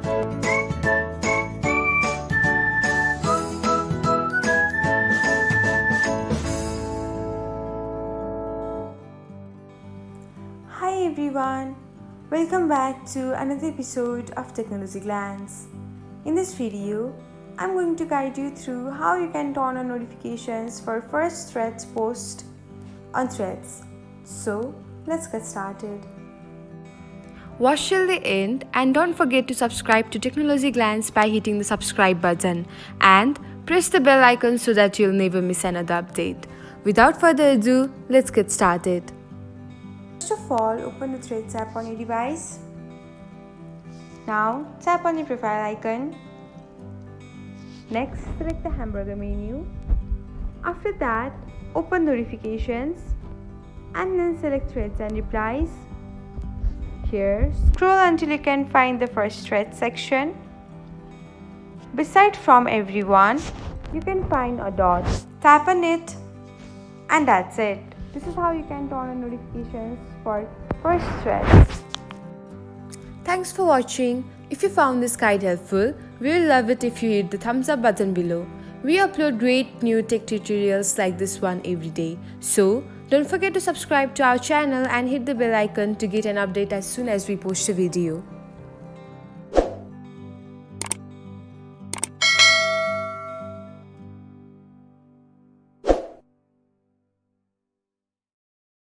Hi everyone, welcome back to another episode of Technologyglance. In this video, I'm going to guide you through how you can turn on notifications for first threads post on Threads. So, let's get started. Watch till the end and don't forget to subscribe to Technologyglance by hitting the subscribe button and press the bell icon so that you'll never miss another update. Without further ado, let's get started. First of all, open the Threads app on your device. Now, tap on the profile icon. Next, select the hamburger menu. After that, open notifications and then select Threads and replies. Here, scroll until you can find the first thread section. Beside from everyone, you can find a dot. Tap on it and that's it. This is how you can turn on notifications for first threads. Thanks for watching. If you found this guide helpful, we will love it if you hit the thumbs up button below. We upload great new tech tutorials like this one every day. So, don't forget to subscribe to our channel and hit the bell icon to get an update as soon as we post a video.